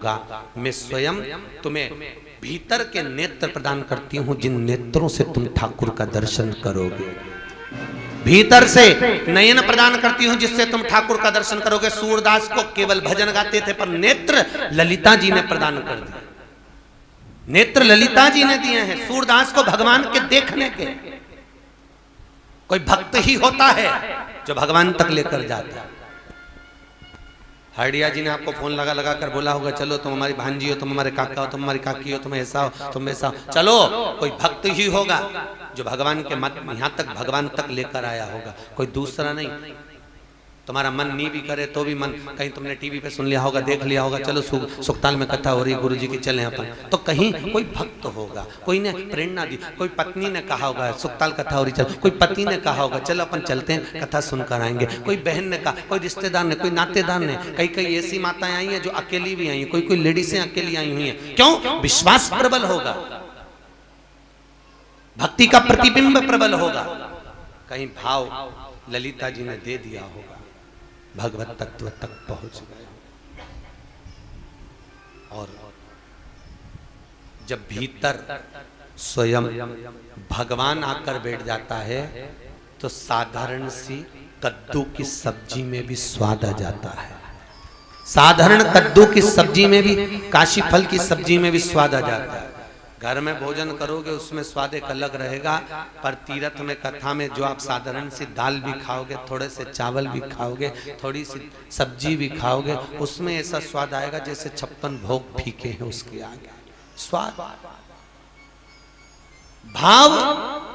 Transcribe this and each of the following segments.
मैं स्वयं तुम्हें भीतर के नेत्र प्रदान करती हूं, जिन नेत्रों से तुम ठाकुर का दर्शन करोगे। भीतर से नयन प्रदान करती हूं जिससे तुम ठाकुर का दर्शन करोगे। सूरदास को केवल भजन गाते थे, पर नेत्र ललिता जी ने प्रदान कर दिए। नेत्र ललिता जी ने दिए हैं सूरदास को भगवान के देखने के। कोई भक्त ही होता है जो भगवान तक लेकर जाता है। हरडिया जी ने आपको फोन लगा लगा कर बोला होगा, चलो तुम हमारी भांजी हो, तुम हमारे काका हो, तुम हमारी काकी हो, तुम ऐसा हो, तुम ऐसा हो। चलो, कोई भक्त ही होगा जो भगवान के मत यहाँ तक भगवान तक लेकर आया होगा, कोई दूसरा नहीं। तुम्हारा मन नहीं भी करे तो भी मन, कहीं तुमने टीवी पे सुन लिया होगा, देख लिया होगा, चलो सुखताल में कथा हो रही है गुरुजी की, चले अपन, तो कहीं कोई भक्त होगा, कोई ने प्रेरणा दी, कोई पत्नी ने कहा होगा सुखताल कथा हो रही, चलो, कोई पति ने कहा होगा चलो अपन चलते हैं कथा सुनकर आएंगे, कोई बहन ने कहा, कोई रिश्तेदार ने, कोई नातेदार ने। कई कई ऐसी माताएं आई हैं जो अकेली भी आई हैं, कोई कोई लेडीजें अकेली आई हुई हैं। क्यों? विश्वास प्रबल होगा, भक्ति का प्रतिबिंब प्रबल होगा, कहीं भाव ललिता जी ने दे दिया होगा, भगवत तत्व तक पहुंच गए। और जब भीतर स्वयं भगवान आकर बैठ जाता है तो साधारण सी कद्दू की सब्जी में भी स्वाद आ जाता है। साधारण कद्दू की सब्जी में भी, काशी फल की सब्जी में भी स्वाद आ जाता है। घर में भोजन करोगे उसमें स्वाद एक अलग रहेगा, पर तीर्थ में कथा में जो आप साधारण सी दाल भी खाओगे, थोड़े से चावल भी खाओगे, थोड़ी सी सब्जी भी खाओगे, उसमें ऐसा स्वाद आएगा जैसे 56 भोग फीके हैं उसके आगे। स्वाद, भाव।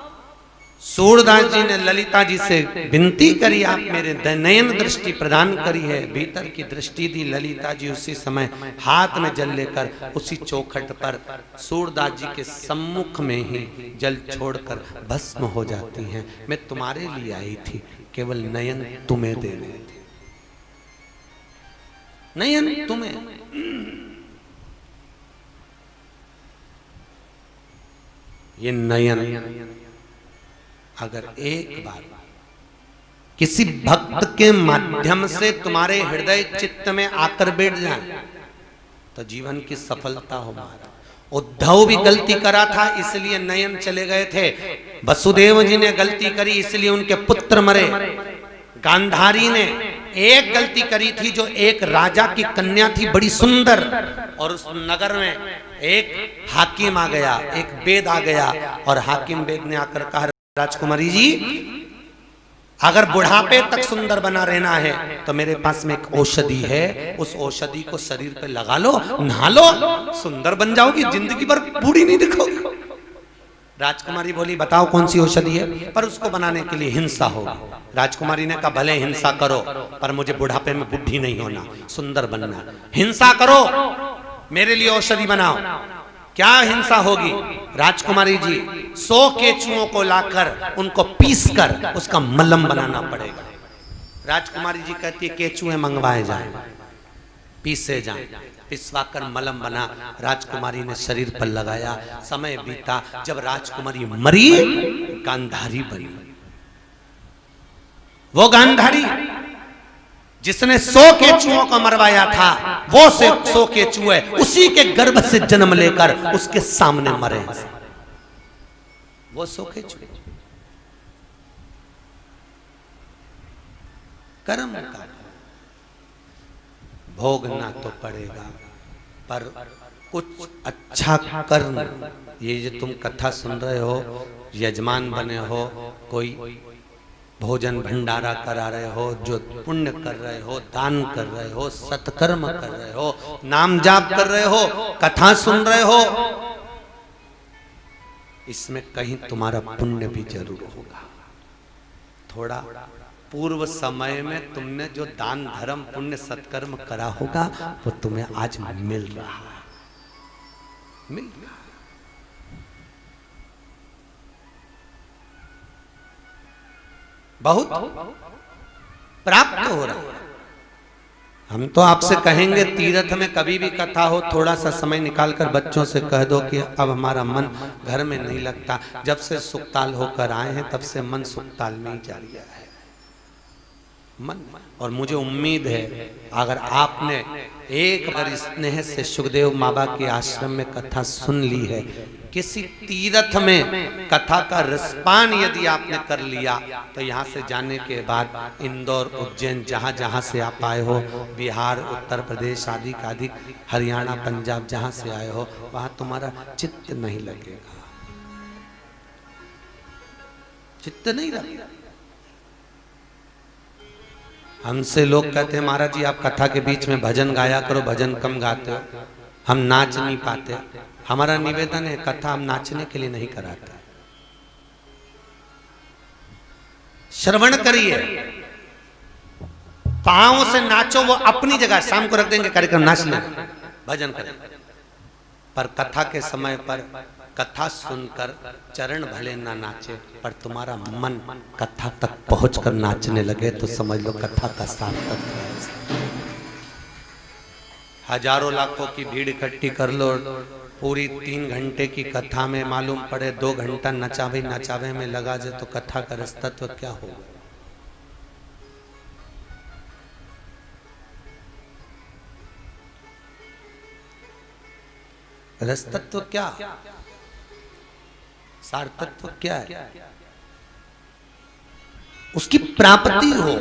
सूरदास जी ने ललिता जी से विनती करी, आप मेरे नयन दृष्टि प्रदान करी है। भीतर की दृष्टि दी ललिता जी। उसी समय हाथ में जल लेकर उसी चौखट पर सूरदास जी के सम्मुख में ही जल छोड़कर भस्म हो जाती हैं। मैं तुम्हारे लिए आई थी, केवल नयन तुम्हें देने थे, नयन तुम्हें। ये नयन अगर एक बार किसी भक्त के माध्यम से तुम्हारे हृदय चित्त में आकर बैठ जाए तो जीवन की सफलता हो। उद्धव भी गलती करा था इसलिए नयन चले गए थे। वसुदेव जी ने गलती करी इसलिए उनके पुत्र मरे। गांधारी ने एक गलती करी थी, जो एक राजा की कन्या थी बड़ी सुंदर, और उस नगर में एक हाकिम आ गया, एक वेद आ गया, और हाकिम वेद ने आकर कहा, राजकुमारी जी अगर बुढ़ापे तक सुंदर बना रहना है तो मेरे पास में एक औषधि है, उस औषधि को शरीर पे लगा लो, नहा लो, सुंदर बन जाओगी, जिंदगी भर बूढ़ी नहीं दिखोगी। राजकुमारी बोली, बताओ कौन सी औषधि है? पर उसको बनाने के लिए हिंसा होगी। राजकुमारी ने कहा, भले हिंसा करो पर मुझे बुढ़ापे में बुढ़ी नहीं होना, सुंदर बनना। हिंसा करो, मेरे लिए औषधि बनाओ। क्या हिंसा होगी? राजकुमारी जी 100 केचुओं को लाकर उनको पीसकर उसका मलहम बनाना पड़ेगा। राजकुमारी जी कहती है, केचुए मंगवाए जाएं, पीसे जाएं। पिसवाकर मलहम बना, राजकुमारी ने शरीर पर लगाया। समय बीता, जब राजकुमारी मरी, गांधारी बनी। वो गांधारी जिसने 100 केचुओं को मरवाया था, वो से 100 केचुए उसी के गर्भ से जन्म लेकर उसके सामने मरे। वो 100 केचुए कर्म का भोगना तो पड़ेगा, पर कुछ अच्छा कर्म। ये जो तुम कथा सुन रहे हो, यजमान बने हो, कोई भोजन भंडारा करा रहे हो, जो पुण्य कर रहे हो, दान कर रहे हो, सत्कर्म कर रहे हो, नाम जाप कर रहे हो, कथा सुन रहे हो, इसमें कहीं तुम्हारा पुण्य भी जरूर होगा। थोड़ा पूर्व समय में तुमने जो दान धर्म पुण्य सत्कर्म करा होगा वो तुम्हें आज मिल रहा है, मिल रहा है। बहुत प्राप्त हो रहा है। हम तो आपसे कहेंगे, तीर्थ में कभी भी कथा हो, थोड़ा सा समय निकालकर बच्चों से कह दो कि अब हमारा मन घर में नहीं लगता। जब से सुखताल होकर आए हैं तब से मन सुखताल में ही जा रहा है। मन। और मुझे उम्मीद है अगर आपने एक बार स्नेह से सुखदेव बाबा के आश्रम में कथा सुन ली है, किसी तीर्थ में कथा का रसपान यदि आपने कर लिया, तो यहाँ से जाने के बाद इंदौर, उज्जैन, जहाँ जहाँ से आप आए हो, बिहार, उत्तर प्रदेश आदि आदि, हरियाणा, पंजाब, जहाँ से आए हो, वहाँ तुम्हारा चित्त नहीं लगेगा, चित्त नहीं लगेगा। हमसे लोग कहते हैं महाराज जी आप कथा के बीच में भजन गाया करो, भजन कम गाते हो, हम नाच नहीं पाते। हमारा निवेदन है कथा हम नाचने के लिए नहीं कराते, श्रवण करिए, पांव से नाचो, वो अपनी जगह, शाम को रख देंगे कार्यक्रम, नाच ले, भजन करें, पर कथा के समय पर कथा सुनकर चरण भले ना नाचे, पर तुम्हारा मन कथा तक पहुंचकर नाचने लगे तो समझ लो कथा का सार्थक है। हजारों लाखों की भीड़ इकट्ठी कर लो, पूरी 3 घंटे की कथा में मालूम पड़े 2 घंटा नचावे नचावे में लगा जाए तो कथा का रसतत्व क्या होगा? रसतत्व क्या, सारतत्व क्या है? उसकी प्राप्ति हो,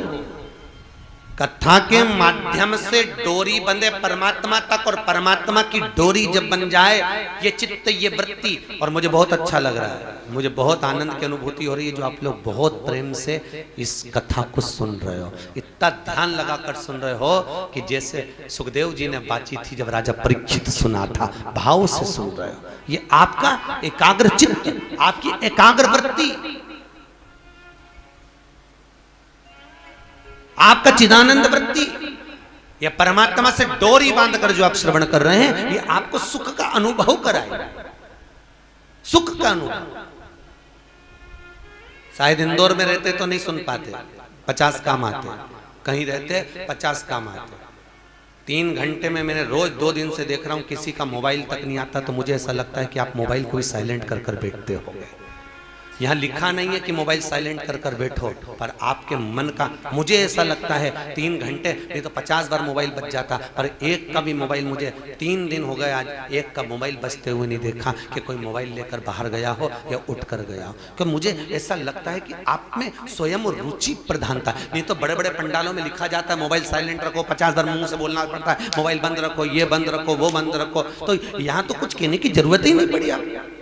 कथा के माध्यम से डोरी बंधे परमात्मा तक, और परमात्मा की डोरी जब बन जाए ये चित्त, ये वृत्ति। और मुझे बहुत अच्छा लग रहा है, मुझे बहुत आनंद की अनुभूति हो रही है जो आप लोग बहुत प्रेम से इस कथा को सुन रहे हो, इतना ध्यान लगाकर सुन रहे हो कि जैसे सुखदेव जी ने बातचीत थी जब राजा परीक्षित सुना था, भाव से सुन रहे हो। ये आपका एकाग्र चित्त, आपकी एकाग्र वृत्ति, आपका चिदानंद वृत्ति, यह परमात्मा से डोरी बांधकर जो आप श्रवण कर रहे हैं, ये आपको सुख का अनुभव कराए, सुख का अनुभव। शायद इंदौर में रहते तो नहीं सुन पाते, 50 काम आते, कहीं रहते 50 काम आते। 3 घंटे में मैंने रोज 2 दिन से देख रहा हूं किसी का मोबाइल तक नहीं आता, तो मुझे ऐसा लगता है कि आप मोबाइल को भी साइलेंट कर कर बैठते हो। यहाँ लिखा नहीं है कि मोबाइल साइलेंट कर कर बैठो, पर आपके मन का, मुझे ऐसा लगता है 3 घंटे नहीं तो 50 बार मोबाइल बज जाता, पर एक का भी मोबाइल, मुझे 3 दिन हो गए आज एक का मोबाइल बजते हुए नहीं देखा कि कोई मोबाइल लेकर बाहर गया हो या उठ कर गया हो। क्योंकि मुझे ऐसा लगता है कि आप में स्वयं रुचि प्रधानता। नहीं तो बड़े बड़े पंडालों में लिखा जाता है मोबाइल साइलेंट रखो, 50 बार मुंह से बोलना पड़ता है, मोबाइल बंद रखो, ये बंद रखो, वो बंद रखो। तो यहाँ तो कुछ कहने की जरूरत ही नहीं पड़ी। आप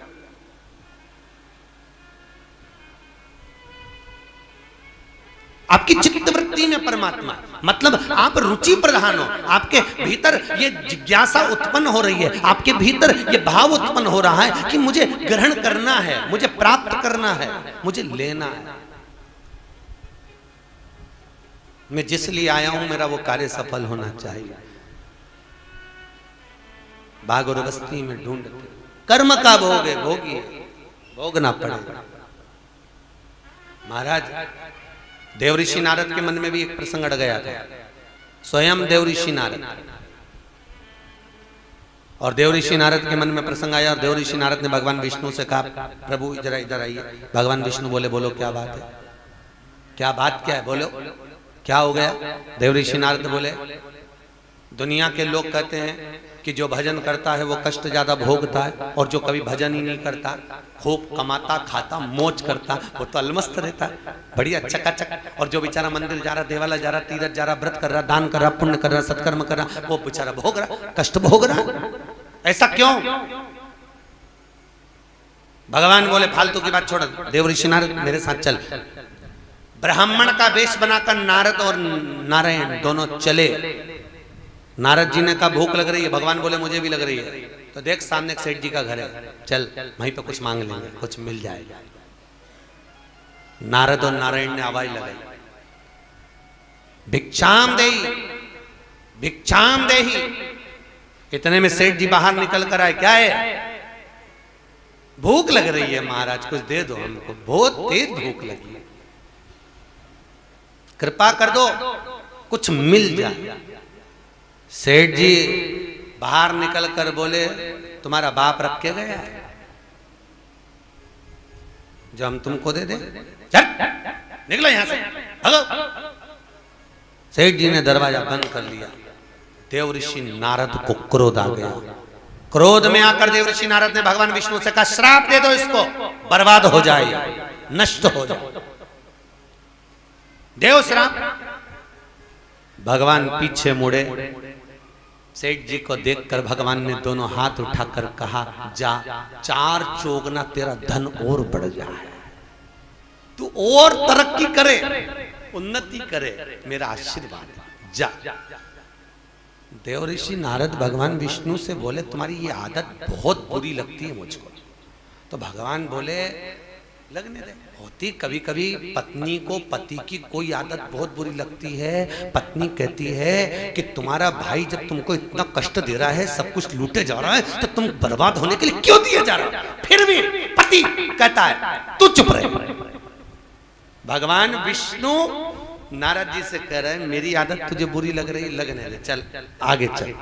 आपकी चित्त वृत्ति में परमात्मा, मतलब आप रुचि प्रधान हो, आपके भीतर ये जिज्ञासा उत्पन्न हो रही है, आपके भीतर ये भाव उत्पन्न हो रहा है कि मुझे ग्रहण करना है, मुझे प्राप्त करना है, मुझे लेना है। मैं जिस लिए आया हूं मेरा वो कार्य सफल होना चाहिए। बाग और बस्ती में ढूंढते कर्म का भोग है, भोगी भोगना पड़ेगा। महाराज देवऋषि नारद के मन में भी एक प्रसंग अड़ गया था, स्वयं देवऋषि नारद, और देवऋषि नारद के मन में प्रसंग आया और देवऋषि नारद ने भगवान विष्णु से कहा प्रभु जरा इधर आइए। भगवान विष्णु बोले बोलो क्या बात है, क्या बात क्या है, बोलो क्या हो गया। देवऋषि नारद बोले दुनिया के लोग कहते हैं कि जो भजन करता है वो कष्ट ज्यादा भोगता है, और जो कभी भजन ही नहीं करता, खूब कमाता खाता मौज करता, वो तो अलमस्त रहता है, बढ़िया चकाचक। और जो बेचारा मंदिर जा रहा, देवालय जा रहा, तीर्थ जा रहा, व्रत कर रहा, दान कर रहा, पुण्य कर रहा, सत्कर्म कर रहा, वो बेचारा भोग रहा, कष्ट भोग रहा। ऐसा क्यों? भगवान बोले फालतू की बात छोड़, देवऋषि नारद मेरे साथ चल। ब्राह्मण का वेश बनाकर नारद और नारायण दोनों चले। नारद जी ने कहा भूख लग रही है, भगवान बोले मुझे भी लग रही है, तो देख सामने सेठ जी का घर है, चल वहीं पे कुछ मांग लेंगे, कुछ मिल जाएगा। नारद और नारायण ने आवाज लगाई भिक्षाम देही, भिक्षाम देही। इतने में सेठ जी बाहर निकल कर आए, क्या है? भूख लग रही है महाराज, कुछ दे दो हमको, बहुत तेज भूख लगी है, कृपा कर दो कुछ मिल जाए। सेठ जी बाहर निकल कर बोले तुम्हारा बाप रख के गया है जो हम तुमको दे दे, चल निकलो यहां से, भागो। सेठ जी ने दरवाजा बंद कर लिया। देव ऋषि नारद को क्रोध आ गया। क्रोध में आकर देव ऋषि नारद ने भगवान विष्णु से कहा, श्राप दे दो इसको, बर्बाद हो जाए, नष्ट हो जाए। देव श्राप। भगवान पीछे मुड़े। सेठ जी को देखकर भगवान ने दोनों हाथ उठाकर कहा, जा 4 चौगुना तेरा धन और बढ़ जाए, तू और तरक्की करे, उन्नति करे, मेरा आशीर्वाद, जा। देव ऋषि नारद भगवान विष्णु से बोले, तुम्हारी ये आदत बहुत बुरी लगती है मुझको। तो भगवान बोले, लगने दे। होती कभी कभी पत्नी को पति की कोई आदत बहुत बुरी लगती है। पत्नी कहती है कि तुम्हारा भाई जब तुमको इतना कष्ट दे रहा है, सब कुछ लूटे जा रहा है, तो तुम बर्बाद होने के लिए क्यों दिए जा रहे हो? फिर भी पति कहता है तू चुप रहे। भगवान विष्णु नारद जी से कह रहे हैं, मेरी आदत तुझे बुरी लग रही, लगने दे, चल आगे चल।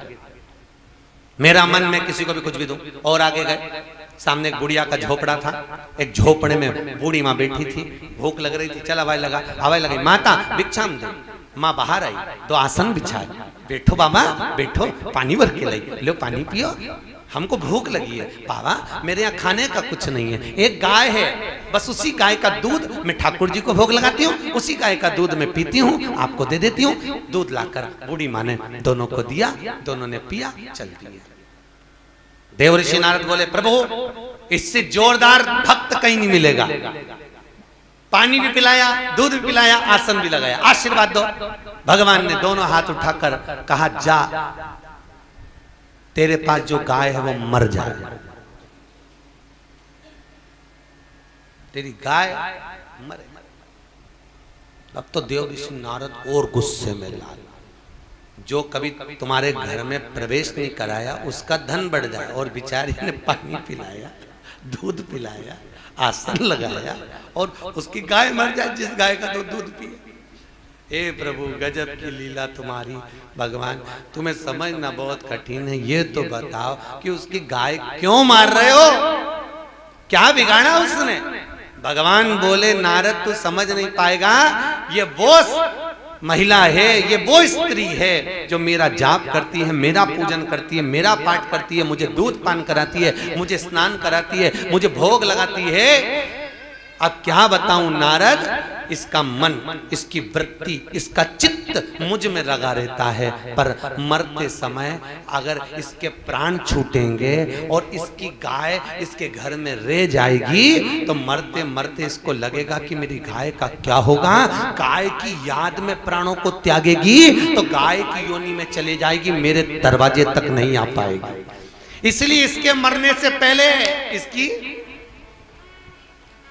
मेरा मन में किसी को भी कुछ भी दूं। और आगे गए। सामने एक बुढ़िया का झोपड़ा था। एक झोपड़े में बूढ़ी माँ बैठी थी, भूख लग रही थी। चल आवाज लगी, माता भिक्षाम दे। माँ बाहर आई, 2 आसन बिछाए, बैठो बाबा बैठो, पानी भर के लाई, लो पानी पियो, हमको भूख लगी है। बाबा मेरे यहाँ खाने का कुछ नहीं है, एक गाय है, बस उसी गाय का दूध मैं ठाकुर जी को भोग लगाती हूँ, उसी गाय का दूध मैं पीती हूँ, आपको दे देती हूँ। दूध लाकर बूढ़ी माँ ने दोनों को दिया, दोनों ने पिया, चल दिया। देव ऋषि नारद बोले, प्रभु इससे जोरदार भक्त कहीं नहीं मिलेगा। पानी भी पिलाया, दूध भी पिलाया, आसन भी लगाया, आशीर्वाद दो। भगवान ने दोनों हाथ उठाकर कहा, जा तेरे पास जो गाय है वो मर जाए, तेरी गाय मरे। अब तो देव ऋषि नारद और गुस्से में लाल, जो कभी तुम्हारे घर में प्रवेश नहीं कराया उसका धन बढ़ जाए, और बेचारी ने पानी पिलाया, दूध पिलाया, आसन लगाया, और उसकी गाय मर जाए जिस गाय का तो दूध पिए। हे प्रभु गजब की लीला तुम्हारी। भगवान तुम्हें समझना बहुत कठिन है, ये तो बताओ कि उसकी गाय क्यों मार रहे हो, क्या बिगाड़ा उसने? भगवान बोले, नारद तू समझ नहीं पाएगा, ये वो महिला है, ये वो स्त्री है जो मेरा जाप करती है, मेरा पूजन करती है, मेरा पाठ करती है, मुझे दूध पान कराती है, मुझे स्नान कराती है, मुझे भोग लगाती है। अब क्या बताऊं नारद, इसका मन, इसकी वृत्ति, इसका चित्त मुझ में लगा रहता है, पर मरते समय अगर इसके प्राण छूटेंगे और इसकी गाय इसके घर में रह जाएगी तो मरते मरते इसको लगेगा कि मेरी गाय का क्या होगा। गाय की याद में प्राणों को त्यागेगी तो गाय की योनि में चले जाएगी, मेरे दरवाजे तक नहीं आ पाएगी। इसलिए इसके मरने से पहले इसकी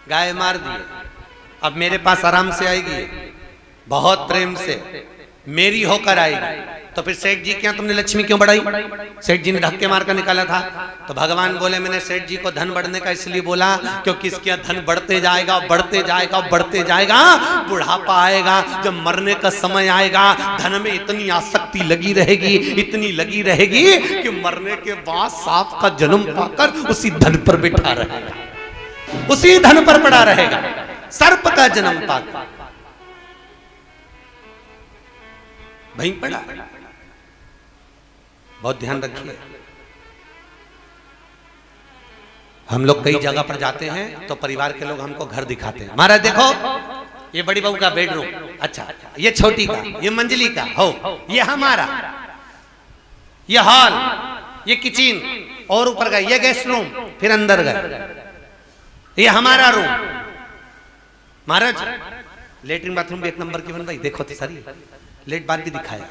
गाय मार दी। अब मेरे पास आराम से आएगी, बहुत प्रेम से मेरी होकर आएगी। तो फिर सेठ जी क्या तुमने लक्ष्मी क्यों बढ़ाई? सेठ जी ने धक्के मारकर निकाला था। तो भगवान बोले, मैंने सेठ जी को धन बढ़ने का इसलिए बोला क्योंकि इसका धन बढ़ते जाएगा, बढ़ते जाएगा, बढ़ते जाएगा, बुढ़ापा आएगा, जब मरने का समय आएगा धन में इतनी आसक्ति लगी रहेगी, इतनी लगी रहेगी कि मरने के बाद सांप का जन्म पाकर उसी धन पर बैठा रहेगा, उसी धन पर पड़ा रहेगा, सर्प का जन्म पाकर वहीं पड़ा। बहुत ध्यान रखिए। हम लोग कई जगह पर जाते हैं तो परिवार के लोग हमको घर दिखाते हैं, महाराज देखो ये बड़ी बहू का बेडरूम, अच्छा ये छोटी का, ये मंजली का हो, ये हमारा, ये हॉल, ये किचन, और ऊपर गए ये गेस्ट रूम, फिर अंदर गए ये हमारा रूम। महाराज लेटरिन बाथरूम भी 1 नंबर की बनवाई, देखो तो सारी लेट बात भी दिखाया।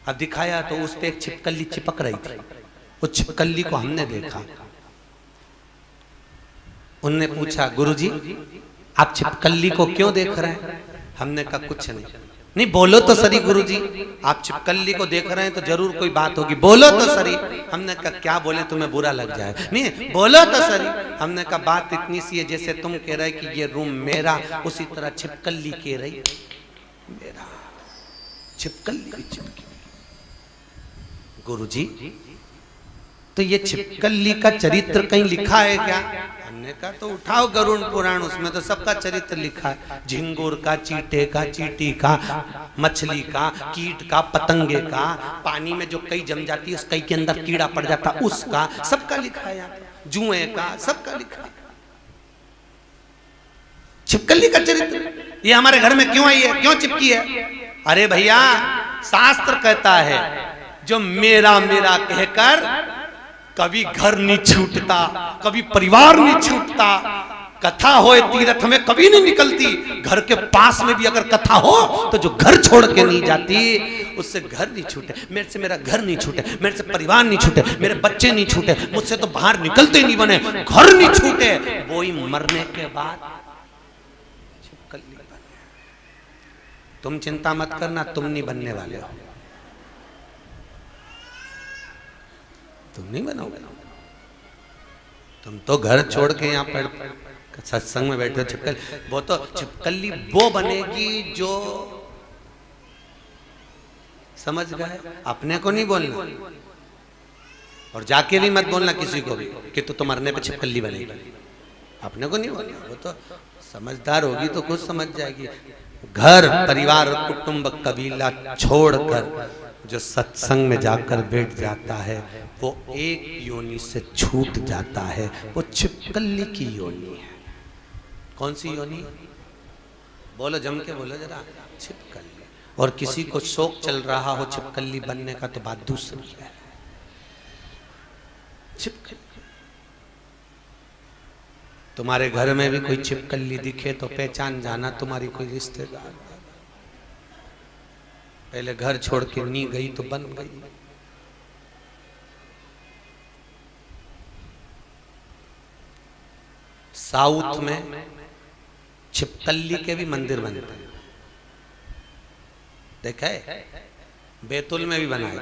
अब दिखाया तो उस पे एक छिपकली चिपक रही थी, उस छिपकली को हमने देखा। उनने पूछा, गुरुजी आप छिपकली को क्यों देख रहे हैं? हमने कहा कुछ नहीं। नहीं बोलो तो सही गुरुजी, आप छिपकली को देख रहे हैं तो जरूर कोई बात होगी, बोलो तो सही। हमने कहा क्या बोले तुम्हें बुरा लग जाए? नहीं बोलो तो सही। हमने कहा बात इतनी सी है, जैसे तुम कह रहे कि ये रूम मेरा, उसी तरह छिपकली कह रही मेरा, छिपकली चिपकी। गुरुजी तो ये छिपकली का चरित्र कहीं लिखा है क्या? हमने कहा तो उठाओ गरुड़ पुराण, उसमें तो सबका चरित्र लिखा है। झिंगुर का, चींटे का, चींटी का, मछली का, कीट का, पतंगे का, पानी में जो कई जम जाती है उस कई के अंदर कीड़ा पड़ जाता उसका, सबका लिखा है यहाँ। जुए का, सबका लिखा है। छिपकली का चरित्र ये हमारे घर में क्यों आई है, क्यों चिपकी है? अरे भैया, शास्त्र कहता है जो मेरा मेरा कहकर कभी घर नहीं छूटता, कभी परिवार नहीं छूटता, कथा हो तीर्थ में कभी नहीं निकलती। घर के पास में भी अगर कथा हो तो जो घर छोड़ के नहीं जाती उससे घर नहीं छूटे। मेरे से मेरा घर नहीं छूटे, मेरे से परिवार नहीं छूटे, मेरे बच्चे नहीं छूटे, मुझसे तो बाहर निकलते नहीं बने, घर नहीं छूटे, वो ही मरने के बाद छिपकली बने। तुम चिंता मत करना, तुम नहीं बनने वाले हो, तुम नहीं बनोगे। तुम तो घर छोड़ के यहाँ पर सत्संग में बैठे हो। छिपकली वो तो छिपकली वो बनेगी जो समझ गए। अपने को नहीं बोलना और जाके भी मत बोलना किसी को भी कि तो मरने पे छिपकली बनेगी, अपने को नहीं बोलना। वो तो समझदार होगी तो कुछ समझ जाएगी। घर परिवार कुटुंब कबीला छोड़कर जो सत्संग में जाकर बैठ जाता है वो एक योनि से छूट जाता है, वो छिपकली की योनि है। कौन सी योनि? बोलो, जम के बोलो जरा। छिपकली। और किसी को शौक चल रहा हो छिपकली बनने का तो बात दूसरी है। छिपकली। तुम्हारे घर में भी कोई छिपकली दिखे तो पहचान जाना तुम्हारी कोई रिश्तेदार। पहले घर छोड़ के नहीं गई तो बन गई। साउथ में छिपकली के भी मंदिर बनते हैं, देखा है? बैतूल में भी बना है,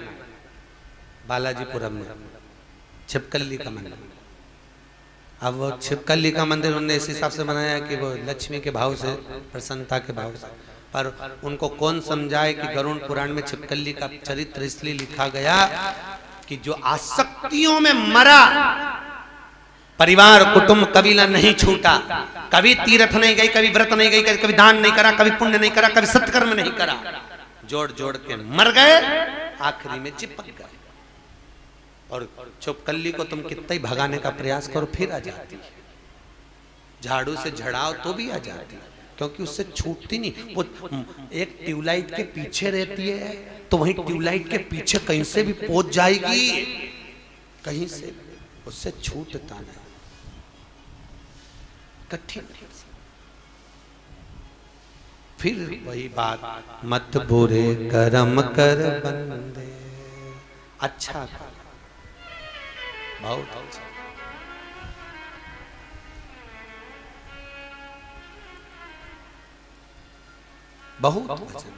बालाजीपुरम में छिपकली का मंदिर। अब वो छिपकली का मंदिर उन्होंने इस हिसाब से बनाया कि वो लक्ष्मी के भाव से, प्रसन्नता के भाव से। पर उनको कौन समझाए कि गरुड़ पुराण में छिपकली का चरित्र इसलिए लिखा गया कि जो आसक्तियों में मरा, परिवार कुटुंब कबीला नहीं छूटा, कभी तीर्थ नहीं गई, कभी व्रत नहीं गई, कभी दान नहीं करा, कभी पुण्य नहीं करा, कभी सत्कर्म नहीं करा, जोड़ जोड़ के मर गए, आखिरी में चिपक गए। और छिपकली को तुम कितना ही भगाने का प्रयास करो फिर आ जाती है, झाड़ू से झड़ाओ तो भी आ जाती है, क्योंकि उससे छूटती नहीं। वो एक ट्यूबलाइट के पीछे रहती है तो वहीं ट्यूबलाइट के पीछे कहीं से भी पहुंच जाएगी, कहीं से उससे छूटता नहीं। कठिन। फिर वही बात, मत बुरे कर्म कर बंदे, अच्छा कर, बहुत अच्छा। बहुत वचन।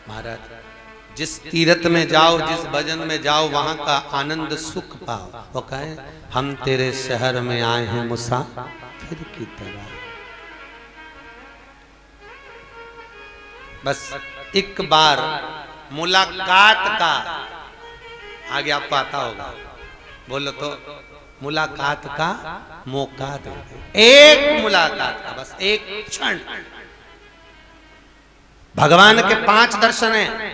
महाराज, जिस तीर्थ में जाओ, जिस भजन में जाओ, वहां का आनंद सुख पाओ। वो कहे हम तेरे शहर में आए हैं मुसाफिर की तरह। बस एक बार मुलाकात का, आगे आपको आता होगा, बोलो तो, मुलाकात का मौका दे दे। एक मुलाकात का, बस एक क्षण। भगवान के 5 दर्शन हैं।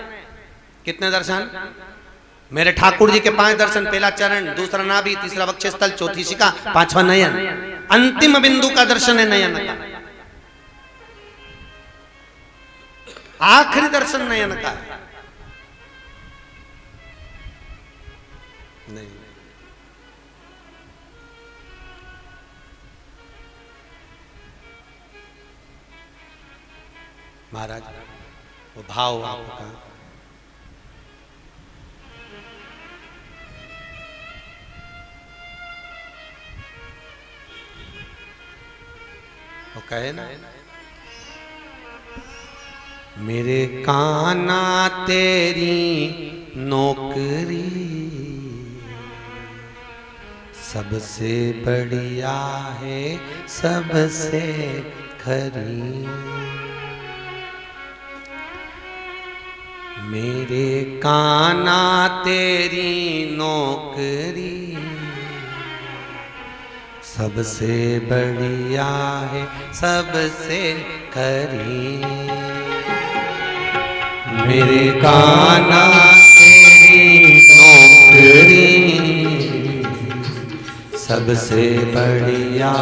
कितने दर्शन? मेरे ठाकुर जी के 5 दर्शन। पहला चरण, दूसरा नाभि, तीसरा वक्षस्थल, चौथी शिखा, 5वां नयन। अंतिम बिंदु का दर्शन है नयन का। आखिरी दर्शन नयन का है। नहीं, महाराज वो भाव आपका, वो कहे ना, मेरे काना तेरी नौकरी सबसे बढ़िया है, सबसे खरी। मेरे कान्हा तेरी नौकरी सबसे बढ़िया है सबसे खरी। मेरे कान्हा तेरी नौकरी सबसे बढ़िया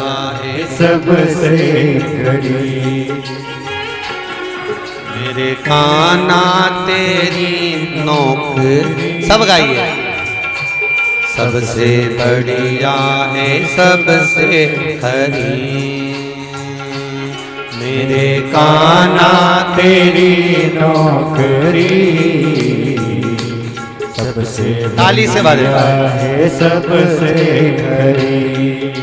है सबसे खरी। मेरे कान्हा तेरी नौकरी, सब गाइए। सबसे बढ़िया है सबसे खरी। मेरे कान्हा तेरी नौकरी सबसे ताली से बढ़िया है सबसे खरी।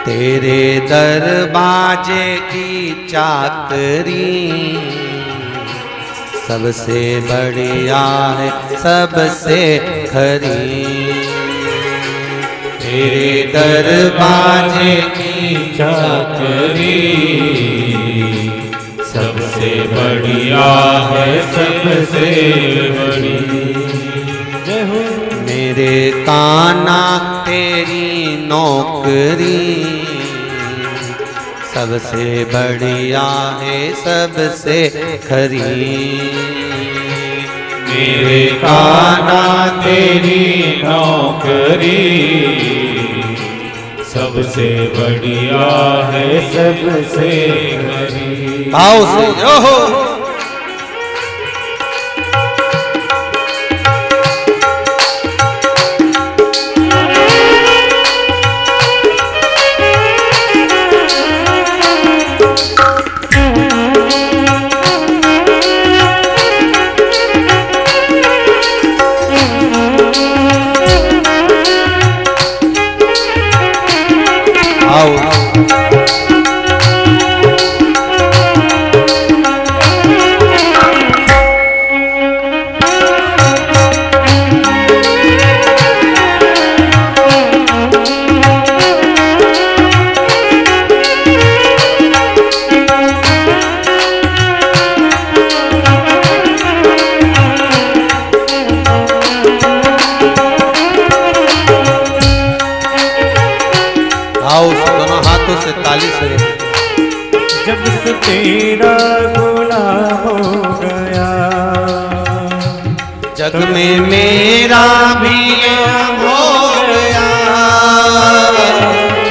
तेरे दरवाजे की चाकरी सबसे बढ़िया है सबसे खरी। तेरे दरवाजे की चाकरी सबसे बढ़िया है सबसे बड़ी। मेरे कान्हा तेरी नौकरी सबसे बढ़िया है सबसे खरी। मेरे कान्हा तेरी नौकरी सबसे बढ़िया है सबसे खरी। आओ से ओहो दोनों हाथों से ताली से। जब से तेरा गुलाम हो गया जग में मेरा भी हो गया।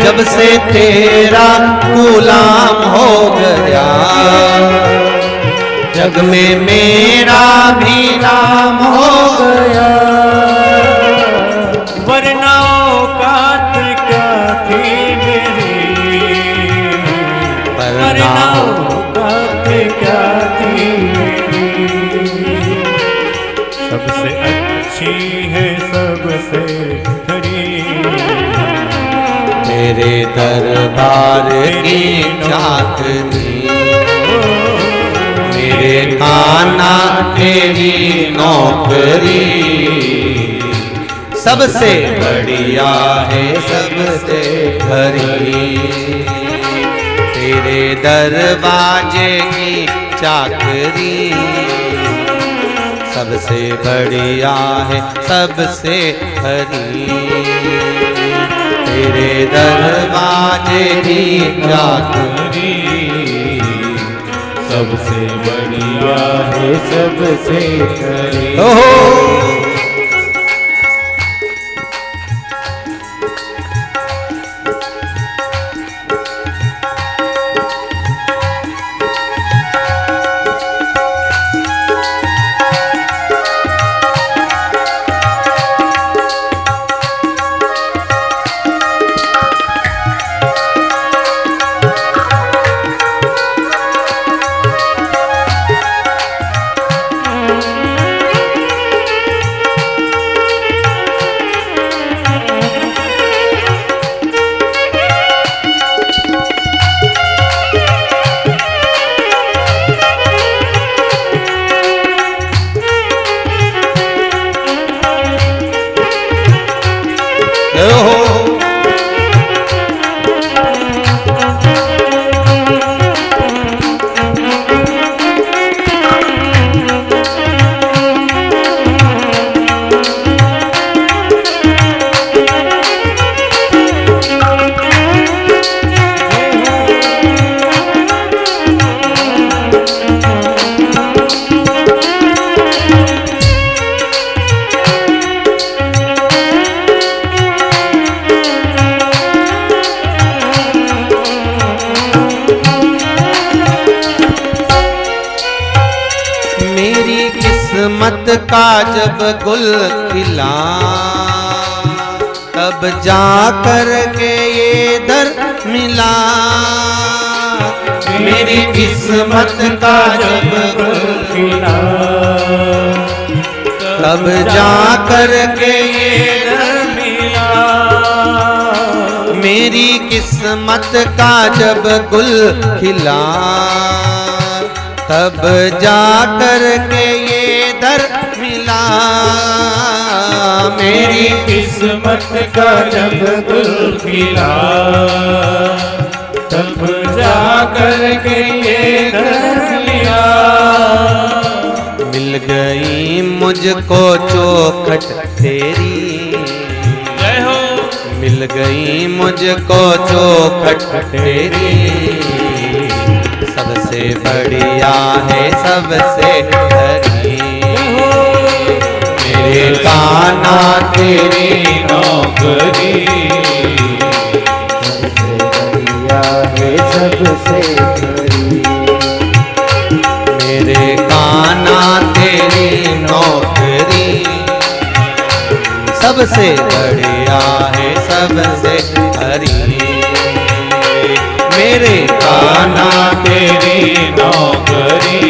जब से तेरा गुलाम हो गया जग में मेरा भी नाम हो गया। वरना औकात क्या थी मेरी, वरना औकात क्या थी मेरी। सबसे अच्छी है सबसे खरी मेरे दरबार की चाकरी। मेरे कान्हा तेरी नौकरी सबसे बढ़िया है सबसे खरी। तेरे दरवाजे की चाकरी सबसे बढ़िया है सबसे खरी। तेरे दरवाजे की चाकरी सबसे बढ़िया है सबसे खरी। ओहो मेरी किस्मत का जब गुल खिला तब जा कर के ये दर मिला। मेरी किस्मत का जब गुल खिला तब जा कर के ये दर मिला। मेरी किस्मत का जब गुल खिला तब जा कर के ये दर मिला। मेरी किस्मत का जब गुल खिला तब जा कर के ये दर मिला। मिल गई मुझको चौखट तेरी, जय हो। मिल गई मुझको चौखट तेरी, सबसे बढ़िया है सबसे हरी। मेरे कान्हा तेरी नौकरी सबसे बढ़िया है सबसे हरी। मेरे कान्हा तेरी नौकरी सबसे बढ़िया है सबसे हरी। मेरे कान्हा तेरी नौकरी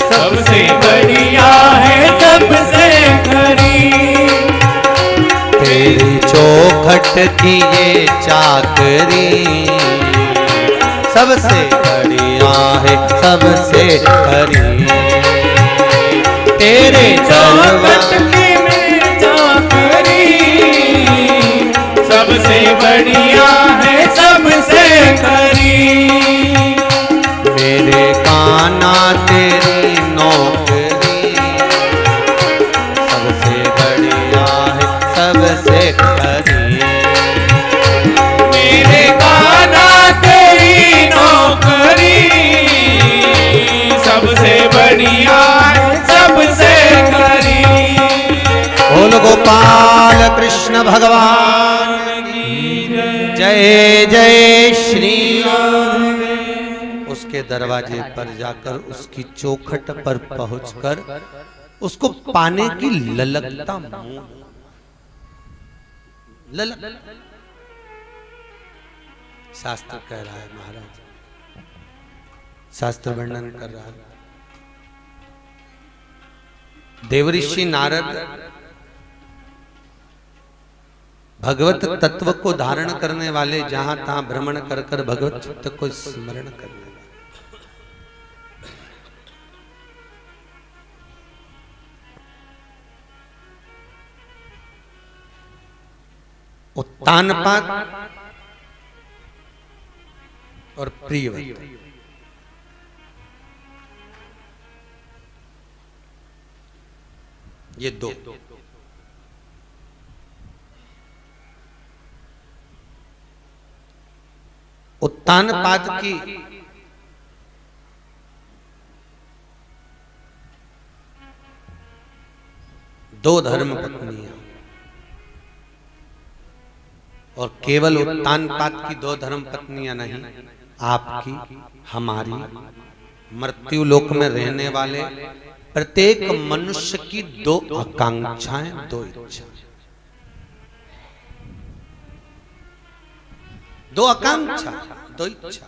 सबसे बढ़िया है सबसे खरी। तेरी चौखट की ये चाकरी सबसे बढ़िया है सबसे हरी। तेरे चौखट की मेरी चाकरी सबसे बढ़िया है सबसे खरी। मेरे कान्हा तेरी नौकरी सबसे बढ़िया है सबसे हरी। मेरे कान्हा तेरी नौकरी सबसे बढ़िया है सबसे खरी। बोल गोपाल कृष्ण भगवान जय जय श्री राधे। उसके दरवाजे पर जाकर उसकी चौखट पर पहुंचकर उसको पाने की ललकता ललक। शास्त्र कह रहा है महाराज, शास्त्र वर्णन कर रहा है। देवऋषि नारद भगवत तत्व को धारण करने वाले जहां तहां भ्रमण कर कर भगवत चित्त को स्मरण करने वाले। उत्तानपाद और प्रियव्रत, ये दो उत्तानपाद की दो धर्म पत्नियां और केवल उत्तानपाद की दो धर्म पत्नियां नहीं, आपकी हमारी मृत्यु लोक में रहने वाले प्रत्येक मनुष्य की दो आकांक्षाएं, दो इच्छा, दो आकांक्षा, दो इच्छा।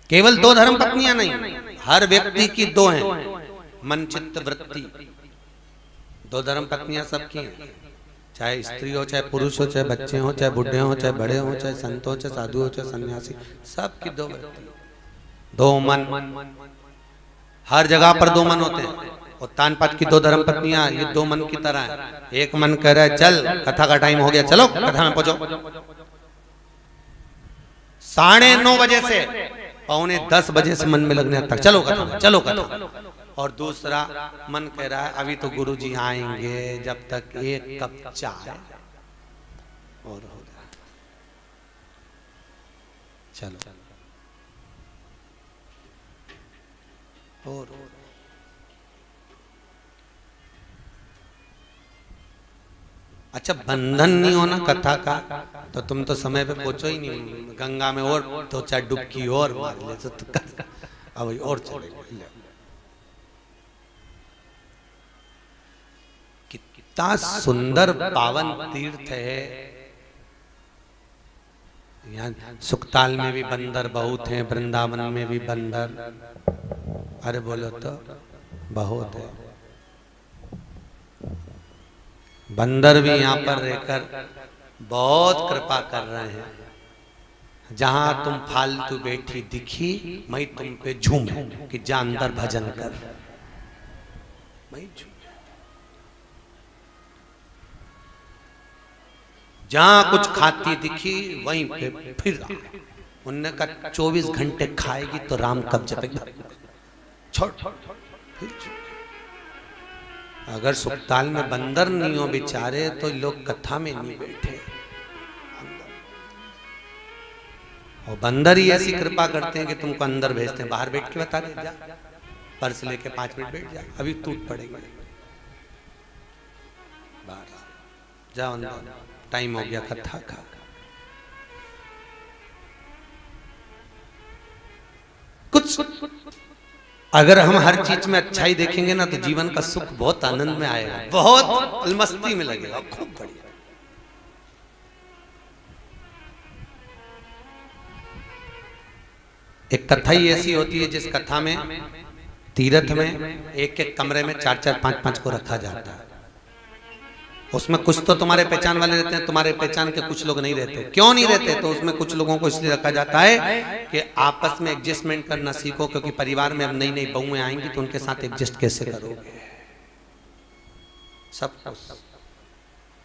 केवल दो धर्म पत्नियां नहीं, हर व्यक्ति की दो हैं, मन चित्त वृत्ति। दो धर्म पत्नियां सबकी हैं, चाहे स्त्री हो, चाहे पुरुष हो, चाहे बच्चे हो, चाहे बुढ़े हो, चाहे बड़े हो, चाहे संत हो, चाहे साधु हो, चाहे सन्यासी, सबकी दो वृत्ति, दो मन। हर जगह पर दो मन होते हैं। उत्तानपाद की दो धर्म पत्नियां ये दो मन की तरह है। एक मन कह रहा है चल कथा का टाइम हो गया, चलो कथा में पहुंचो। 9:30 बजे से 9:45 बजे से मन में लगने तक चलो कथा, चलो कथा। और दूसरा मन कह रहा है अभी तो गुरुजी आएंगे, जब तक एक कप चाय और हो जाए, चलो और अच्छा बंधन नहीं होना कथा का, तो तुम तो समय पे पहुंचो ही नहीं, गंगा में और दो चार डुबकी और मार ले तो अब और चले। कितना सुंदर पावन तीर्थ है। यहाँ सुखताल में भी बंदर बहुत हैं, वृंदावन में भी बंदर, अरे बोलो तो बहुत है। बंदर भी यहाँ पर रहकर बहुत कृपा कर रहे हैं। जहां तुम फालतू बैठी दिखी, मैं तुम पे झूमे कि जा अंदर भजन कर, मैं झूम। जहां कुछ खाती दिखी वहीं पे फिर उनने कहा 24 घंटे खाएगी तो राम कब जपेगा, छोड़ फिर। अगर सुखताल में बंदर नहीं हो बेचारे तो लोग कथा में नहीं बैठे। और बंदर ही ऐसी कृपा करते हैं कि तुमको अंदर भेजते हैं, बाहर बैठ के बता दे, जा पर्स लेके 5 मिनट बैठ जा, अभी टूट पड़ेगा, बाहर जाओ अंदर, टाइम हो गया कथा का। कुछ अगर हम हर चीज में अच्छाई देखेंगे ना तो जीवन का सुख बहुत आनंद में आएगा, बहुत मस्ती में लगेगा, खूब बढ़िया। एक कथा ही ऐसी होती है जिस कथा में तीर्थ में एक एक कमरे में 4-4, 5-5 को रखा जाता है। उसमें कुछ तो तुम्हारे पहचान वाले रहते हैं, तुम्हारे पहचान के कुछ लोग नहीं रहते। क्यों नहीं रहते? तो उसमें कुछ लोगों को इसलिए रखा जाता है कि आपस में एडजस्टमेंट करना सीखो, क्योंकि परिवार में अब नई नई बहुएं आएंगी तो उनके साथ एडजस्ट कैसे करोगे। सब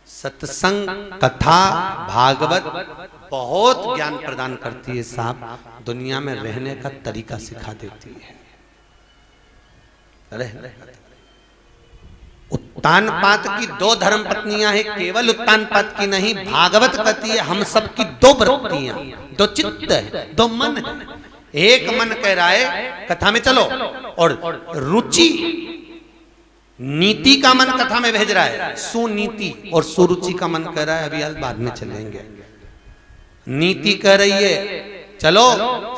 सत्संग, कथा, भागवत बहुत ज्ञान प्रदान करती है साहब, दुनिया में रहने का तरीका सिखा देती है। उत्तानपाद की 2 धर्म पत्नियां हैं, केवल उत्तानपाद की नहीं, भागवत कहती है हम सब की 2 वृत्तियां, 2 चित्त है, 2 मन है। एक मन कह रहा है कथा में चलो, और रुचि नीति का मन कथा में भेज रहा है, सुनीति, और सुरुचि का मन कह रहा है अभी बाद में चलेंगे। नीति कह रही है चलो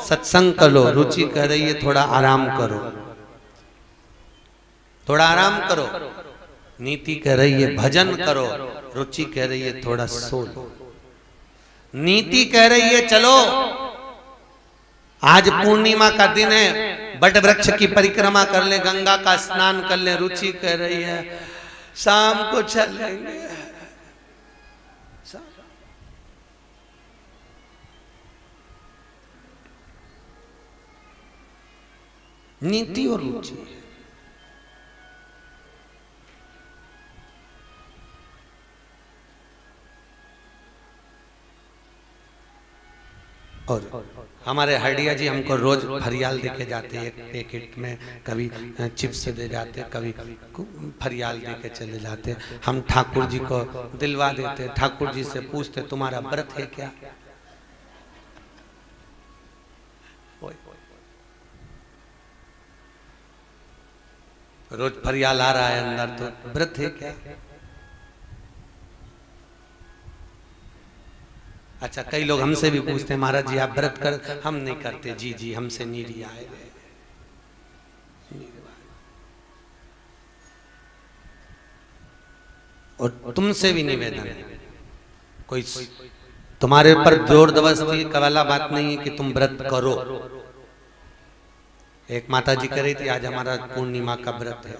सत्संग करो, रुचि कह रही है थोड़ा आराम करो, थोड़ा आराम करो। नीति कह रही है भजन करो, रुचि कह रही है थोड़ा सो लो। नीति कह रही है चलो आज पूर्णिमा का दिन है, बट वृक्ष की परिक्रमा कर ले, गंगा का स्नान कर ले। रुचि कह रही है शाम को चलेंगे। नीति और रुचि। और हमारे हरडिया जी हमको रोज फरियाल देके जाते हैं, एक पैकेट में कभी चिप्स दे जाते, कभी फरियाल देके चले जाते। हम ठाकुर जी को दिलवा देते, ठाकुर जी से पूछते तुम्हारा व्रत है क्या? रोज फरियाल आ रहा है अंदर, तो व्रत है क्या? अच्छा कई लोग हमसे भी पूछते हैं महाराज जी आप व्रत कर, हम नहीं करते। जी जी हमसे नीरी आए गए। और तुमसे भी निवेदन है, कोई तुम्हारे ऊपर जोर जबरदस्ती वाला बात नहीं है कि तुम व्रत करो। एक माता जी कह रही थी आज हमारा पूर्णिमा का व्रत है,